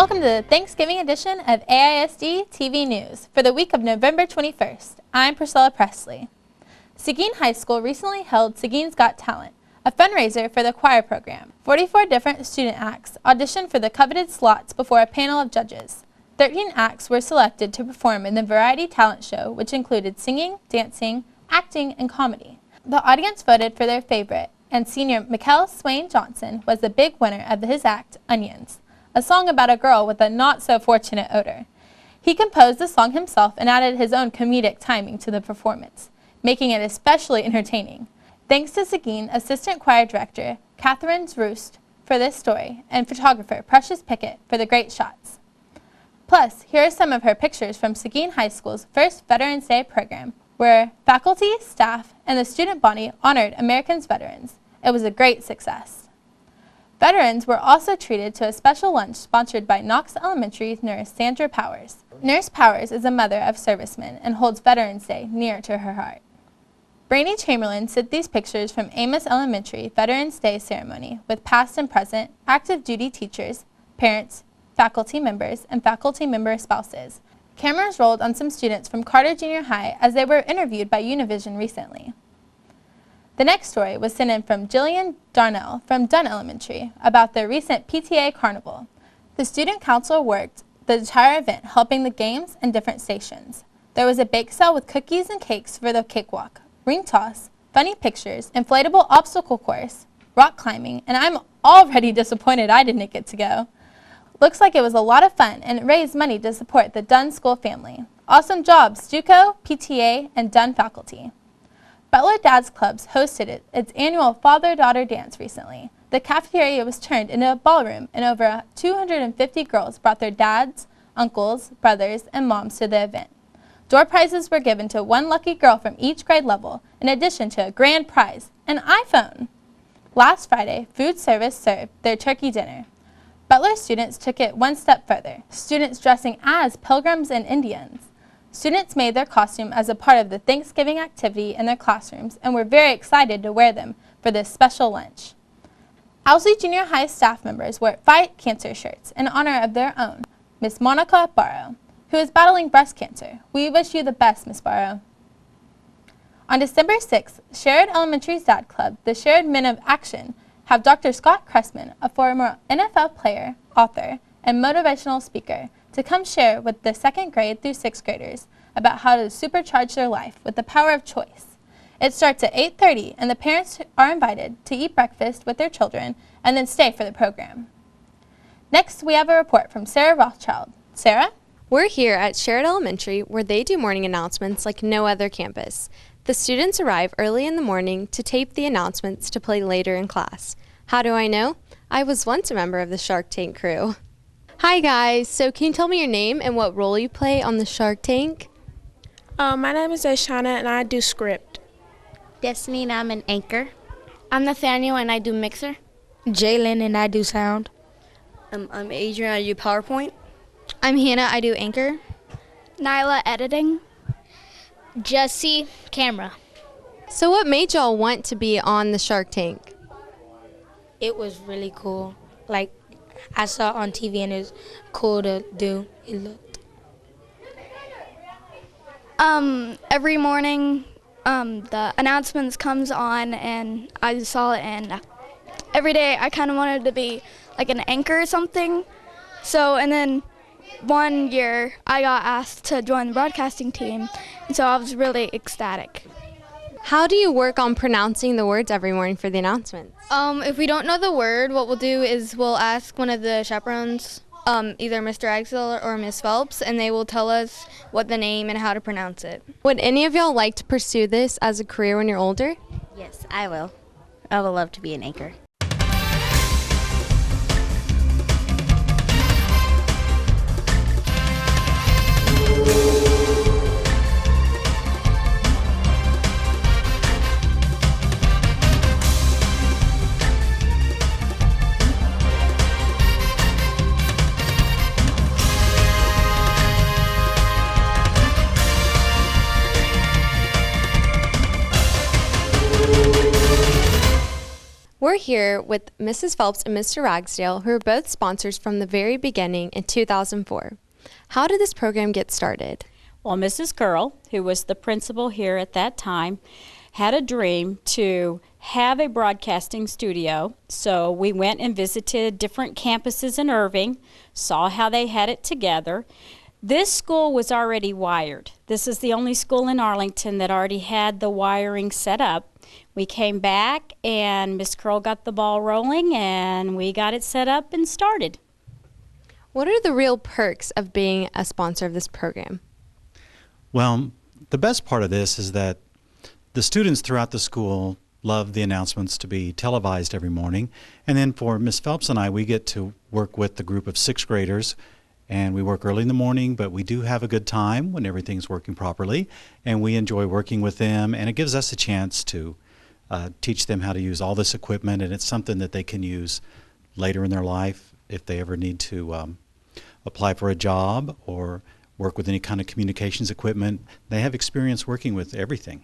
Welcome to the Thanksgiving edition of AISD-TV News for the week of November 21st. I'm Priscilla Presley. Seguin High School recently held Seguin's Got Talent, a fundraiser for the choir program. 44 different student acts auditioned for the coveted slots before a panel of judges. 13 acts were selected to perform in the variety talent show, which included singing, dancing, acting, and comedy. The audience voted for their favorite, and senior Mikkel Swain Johnson was the big winner of his act, Onions, a song about a girl with a not-so-fortunate odor. He composed the song himself and added his own comedic timing to the performance, making it especially entertaining. Thanks to Seguin Assistant Choir Director Catherine Roost for this story, and photographer Precious Pickett for the great shots. Plus, here are some of her pictures from Seguin High School's first Veterans Day program, where faculty, staff, and the student body honored America's veterans. It was a great success. Veterans were also treated to a special lunch sponsored by Knox Elementary's nurse Sandra Powers. Nurse Powers is a mother of servicemen and holds Veterans Day near to her heart. Brainy Chamberlain sent these pictures from Amos Elementary Veterans Day ceremony with past and present active duty teachers, parents, faculty members, and faculty member spouses. Cameras rolled on some students from Carter Junior High as they were interviewed by Univision recently. The next story was sent in from Jillian Darnell from Dunn Elementary about their recent PTA carnival. The student council worked the entire event helping the games and different stations. There was a bake sale with cookies and cakes for the cakewalk, ring toss, funny pictures, inflatable obstacle course, rock climbing, and I'm already disappointed I didn't get to go. Looks like it was a lot of fun and it raised money to support the Dunn school family. Awesome job, Stuco, PTA, and Dunn faculty. Butler Dads Clubs hosted its annual father-daughter dance recently. The cafeteria was turned into a ballroom, and over 250 girls brought their dads, uncles, brothers, and moms to the event. Door prizes were given to one lucky girl from each grade level, in addition to a grand prize, an iPhone. Last Friday, food service served their turkey dinner. Butler students took it one step further, students dressing as pilgrims and Indians. Students made their costume as a part of the Thanksgiving activity in their classrooms and were very excited to wear them for this special lunch. Ousley Junior High staff members wore Fight Cancer shirts in honor of their own, Miss Monica Barrow, who is battling breast cancer. We wish you the best, Miss Barrow. On December 6th, Sherrod Elementary's Dad Club, the Sherrod Men of Action, have Dr. Scott Cressman, a former NFL player, author, and motivational speaker, to come share with the 2nd grade through 6th graders about how to supercharge their life with the power of choice. It starts at 8:30 and the parents are invited to eat breakfast with their children and then stay for the program. Next, we have a report from Sarah Rothschild. Sarah? We're here at Sherrod Elementary where they do morning announcements like no other campus. The students arrive early in the morning to tape the announcements to play later in class. How do I know? I was once a member of the Shark Tank crew. Hi guys, so can you tell me your name and what role you play on the Shark Tank? My name is Ashana and I do script. Destiny and I'm an anchor. I'm Nathaniel and I do mixer. Jalen and I do sound. I'm Adrian, I do PowerPoint. I'm Hannah, I do anchor. Nyla, editing. Jesse, camera. So what made y'all want to be on the Shark Tank? It was really cool. Like, I saw it on TV and it was cool to do. It looked. Every morning, the announcements comes on and I saw it, and every day I kind of wanted to be like an anchor or something. So, and then one year I got asked to join the broadcasting team, and so I was really ecstatic. How do you work on pronouncing the words every morning for the announcements? If we don't know the word, what we'll do is we'll ask one of the chaperones, either Mr. Axel or Miss Phelps, and they will tell us what the name and how to pronounce it. Would any of y'all like to pursue this as a career when you're older? Yes, I will. I would love to be an anchor. We're here with Mrs. Phelps and Mr. Ragsdale, who are both sponsors from the very beginning in 2004. How did this program get started? Well, Mrs. Curl, who was the principal here at that time, had a dream to have a broadcasting studio. So we went and visited different campuses in Irving, saw how they had it together. This school was already wired. This is the only school in Arlington that already had the wiring set up. We came back and Miss Curl got the ball rolling and we got it set up and started. What are the real perks of being a sponsor of this program? Well, the best part of this is that the students throughout the school love the announcements to be televised every morning. And then for Ms. Phelps and I, we get to work with the group of 6th graders. And we work early in the morning, but we do have a good time when everything's working properly. And we enjoy working with them. And it gives us a chance to teach them how to use all this equipment. And it's something that they can use later in their life if they ever need to apply for a job or work with any kind of communications equipment. They have experience working with everything.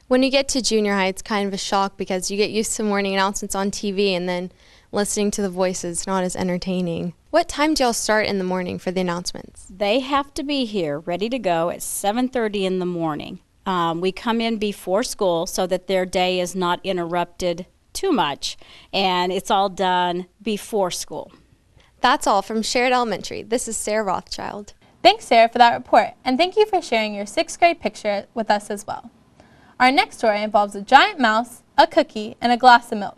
When you get to junior high, it's kind of a shock because you get used to morning announcements on TV and then listening to the voices, not as entertaining. What time do y'all start in the morning for the announcements? They have to be here ready to go at 7:30 in the morning. We come in before school so that their day is not interrupted too much, and it's all done before school. That's all from Sherrod Elementary. This is Sarah Rothschild. Thanks, Sarah, for that report, and thank you for sharing your 6th grade picture with us as well. Our next story involves a giant mouse, a cookie, and a glass of milk.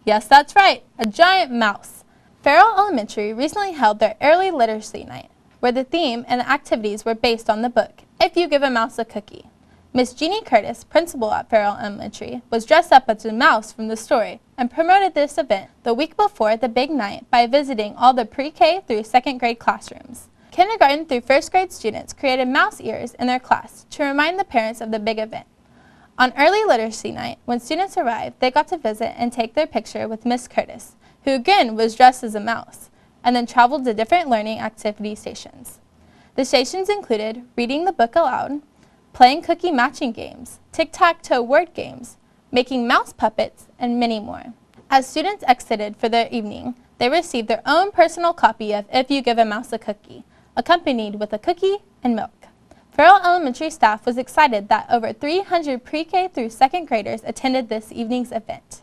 Yes, that's right, a giant mouse. Farrell Elementary recently held their early literacy night, where the theme and the activities were based on the book, If You Give a Mouse a Cookie. Miss Jeannie Curtis, principal at Farrell Elementary, was dressed up as a mouse from the story and promoted this event the week before the big night by visiting all the pre-K through 2nd grade classrooms. Kindergarten through 1st grade students created mouse ears in their class to remind the parents of the big event. On early literacy night, when students arrived, they got to visit and take their picture with Miss Curtis, who again was dressed as a mouse, and then traveled to different learning activity stations. The stations included reading the book aloud, playing cookie matching games, tic-tac-toe word games, making mouse puppets, and many more. As students exited for their evening, they received their own personal copy of If You Give a Mouse a Cookie, accompanied with a cookie and milk. Farrell Elementary staff was excited that over 300 pre-K through 2nd graders attended this evening's event.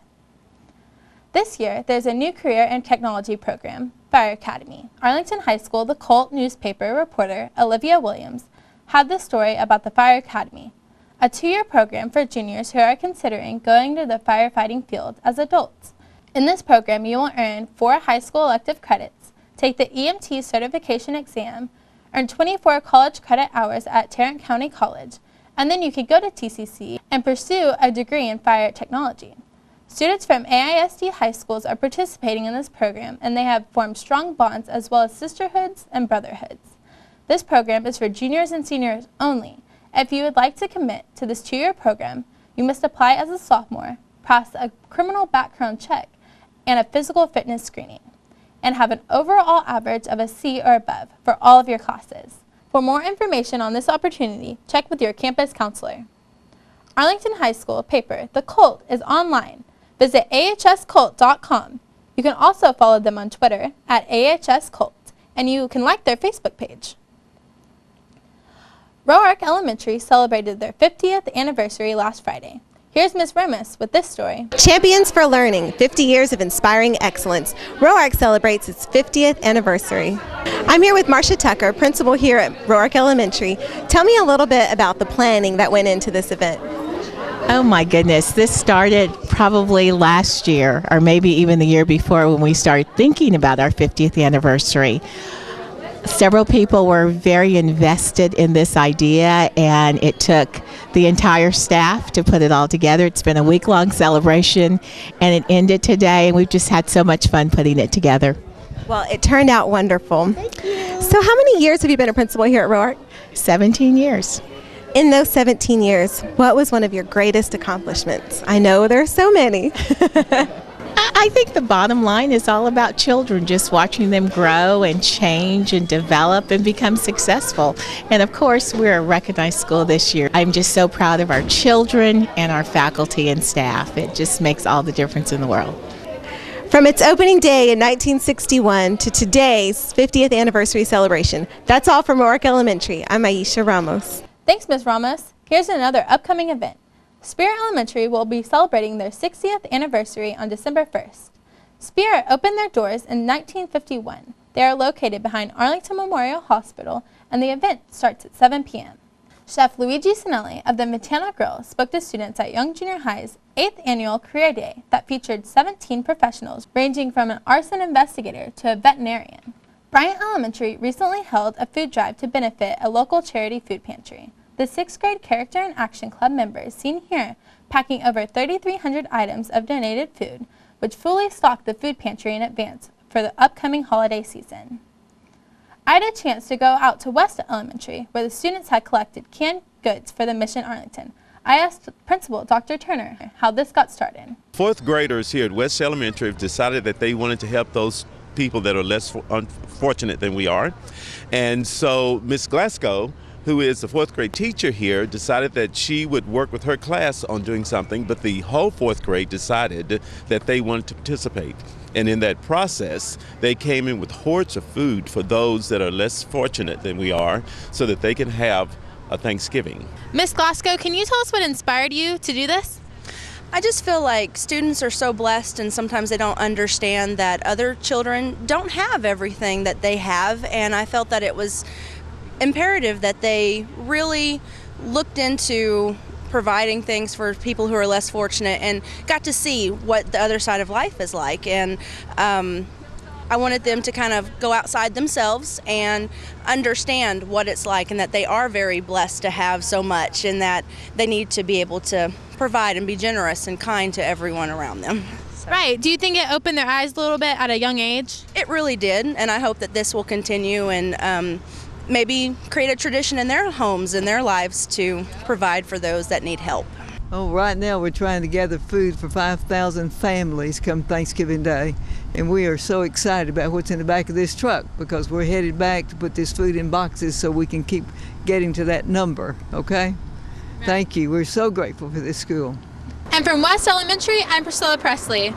This year, there's a new career and technology program, Fire Academy. Arlington High School, the Colt newspaper reporter, Olivia Williams, had this story about the Fire Academy, a 2-year program for juniors who are considering going to the firefighting field as adults. In this program, you will earn 4 high school elective credits, take the EMT certification exam, earn 24 college credit hours at Tarrant County College, and then you can go to TCC and pursue a degree in fire technology. Students from AISD high schools are participating in this program, and they have formed strong bonds as well as sisterhoods and brotherhoods. This program is for juniors and seniors only. If you would like to commit to this 2-year program, you must apply as a sophomore, pass a criminal background check, and a physical fitness screening, and have an overall average of a C or above for all of your classes. For more information on this opportunity, check with your campus counselor. Arlington High School paper, The Colt, is online. Visit ahscolt.com. You can also follow them on Twitter at ahscolt, and you can like their Facebook page. Roark Elementary celebrated their 50th anniversary last Friday. Here's Ms. Remus with this story. Champions for Learning, 50 years of inspiring excellence. Roark celebrates its 50th anniversary. I'm here with Marcia Tucker, principal here at Roark Elementary. Tell me a little bit about the planning that went into this event. Oh my goodness, this started probably last year or maybe even the year before when we started thinking about our 50th anniversary. Several people were very invested in this idea, and it took the entire staff to put it all together. It's been a week-long celebration, and it ended today, and we've just had so much fun putting it together. Well, it turned out wonderful. Thank you. So how many years have you been a principal here at Roark? 17 years. In those 17 years, what was one of your greatest accomplishments? I know there are so many. I think the bottom line is all about children, just watching them grow and change and develop and become successful. And of course, we're a recognized school this year. I'm just so proud of our children and our faculty and staff. It just makes all the difference in the world. From its opening day in 1961 to today's 50th anniversary celebration, that's all from Roark Elementary. I'm Aisha Ramos. Thanks, Ms. Ramos. Here's another upcoming event. Speer Elementary will be celebrating their 60th anniversary on December 1st. Speer opened their doors in 1951. They are located behind Arlington Memorial Hospital, and the event starts at 7 p.m. Chef Luigi Sinelli of the Matana Grill spoke to students at Young Junior High's 8th Annual Career Day that featured 17 professionals ranging from an arson investigator to a veterinarian. Bryant Elementary recently held a food drive to benefit a local charity food pantry. The 6th grade Character and Action Club members seen here packing over 3,300 items of donated food, which fully stocked the food pantry in advance for the upcoming holiday season. I had a chance to go out to West Elementary, where the students had collected canned goods for the Mission Arlington. I asked Principal Dr. Turner how this got started. 4th graders here at West Elementary have decided that they wanted to help those people that are less unfortunate than we are. And so Miss Glasgow, who is the 4th grade teacher here, decided that she would work with her class on doing something, but the whole 4th grade decided that they wanted to participate. And in that process, they came in with hordes of food for those that are less fortunate than we are, so that they can have a Thanksgiving. Miss Glasgow, can you tell us what inspired you to do this? I just feel like students are so blessed, and sometimes they don't understand that other children don't have everything that they have, and I felt that it was imperative that they really looked into providing things for people who are less fortunate and got to see what the other side of life is like. And I wanted them to kind of go outside themselves and understand what it's like, and that they are very blessed to have so much, and that they need to be able to provide and be generous and kind to everyone around them. So. Right. Do you think it opened their eyes a little bit at a young age? It really did, and I hope that this will continue and maybe create a tradition in their homes and their lives to provide for those that need help. Oh, right now we're trying to gather food for 5,000 families come Thanksgiving Day, and we are so excited about what's in the back of this truck, because we're headed back to put this food in boxes so we can keep getting to that number, okay? Right. Thank you. We're so grateful for this school. And from West Elementary, I'm Priscilla Presley.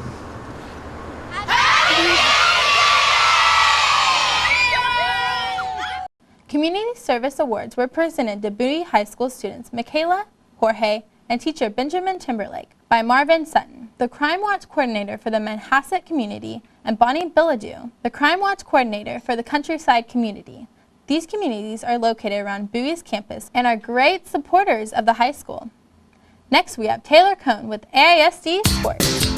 Community Service Awards were presented to Bowie High School students Michaela, Jorge, and teacher Benjamin Timberlake by Marvin Sutton, the Crime Watch Coordinator for the Manhasset community, and Bonnie Billadu, the Crime Watch Coordinator for the Countryside community. These communities are located around Bowie's campus and are great supporters of the high school. Next, we have Taylor Cohn with AISD Sports.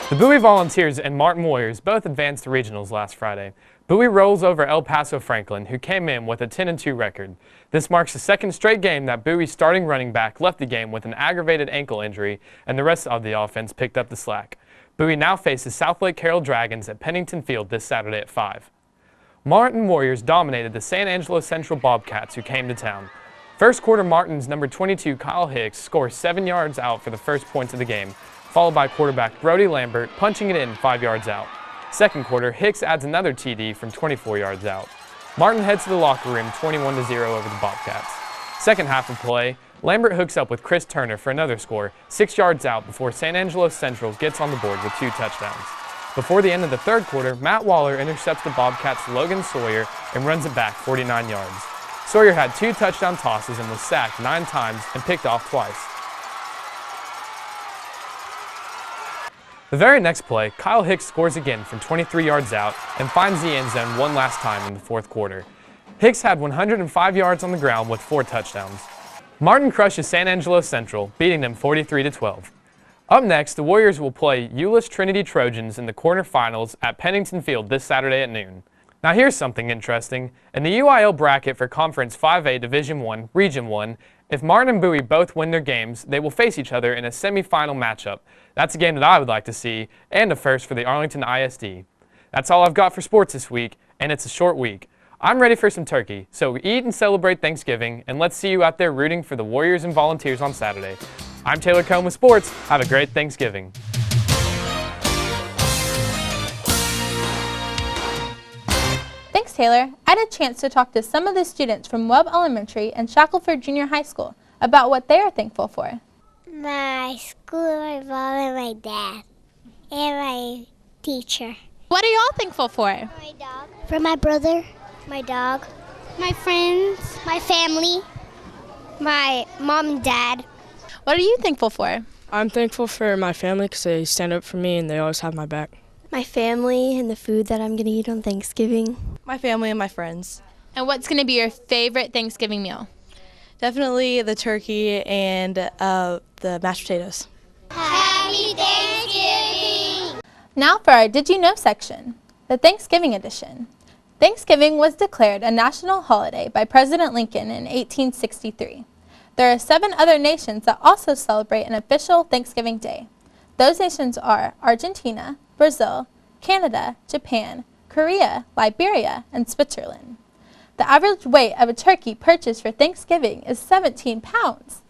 The Bowie Volunteers and Martin Warriors both advanced to regionals last Friday. Bowie rolls over El Paso Franklin, who came in with a 10-2 record. This marks the second straight game that Bowie's starting running back left the game with an aggravated ankle injury, and the rest of the offense picked up the slack. Bowie now faces South Lake Carroll Dragons at Pennington Field this Saturday at 5. Martin Warriors dominated the San Angelo Central Bobcats, who came to town. First quarter, Martin's number 22 Kyle Hicks scores 7 yards out for the first points of the game, followed by quarterback Brody Lambert punching it in 5 yards out. Second quarter, Hicks adds another TD from 24 yards out. Martin heads to the locker room 21-0 over the Bobcats. Second half of play, Lambert hooks up with Chris Turner for another score 6 yards out before San Angelo Central gets on the board with 2 touchdowns. Before the end of the third quarter, Matt Waller intercepts the Bobcats' Logan Sawyer and runs it back 49 yards. Sawyer had 2 touchdown tosses and was sacked 9 times and picked off twice. The very next play, Kyle Hicks scores again from 23 yards out and finds the end zone one last time in the fourth quarter. Hicks had 105 yards on the ground with 4 touchdowns. Martin crushes San Angelo Central, beating them 43-12. Up next, the Warriors will play Euless Trinity Trojans in the quarterfinals at Pennington Field this Saturday at noon. Now here's something interesting. In the UIL bracket for Conference 5A Division I, Region 1, if Martin and Bowie both win their games, they will face each other in a semifinal matchup. That's a game that I would like to see, and a first for the Arlington ISD. That's all I've got for sports this week, and it's a short week. I'm ready for some turkey, so eat and celebrate Thanksgiving, and let's see you out there rooting for the Warriors and Volunteers on Saturday. I'm Taylor Cohn with sports. Have a great Thanksgiving. Thanks, Taylor. I had a chance to talk to some of the students from Webb Elementary and Shackelford Junior High School about what they are thankful for. My school, my mom, and my dad, and my teacher. What are you all thankful for? My dog. For my brother, my dog, my friends, my family, my mom and dad. What are you thankful for? I'm thankful for my family because they stand up for me and they always have my back. My family and the food that I'm going to eat on Thanksgiving. My family and my friends. And what's going to be your favorite Thanksgiving meal? Definitely the turkey and the mashed potatoes. Happy Thanksgiving! Now for our Did You Know section, the Thanksgiving edition. Thanksgiving was declared a national holiday by President Lincoln in 1863. There are 7 other nations that also celebrate an official Thanksgiving Day. Those nations are Argentina, Brazil, Canada, Japan, Korea, Liberia, and Switzerland. The average weight of a turkey purchased for Thanksgiving is 17 pounds.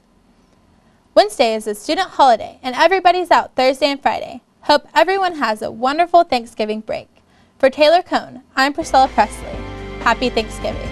Wednesday is a student holiday, and everybody's out Thursday and Friday. Hope everyone has a wonderful Thanksgiving break. For Taylor Cohn, I'm Priscilla Presley. Happy Thanksgiving.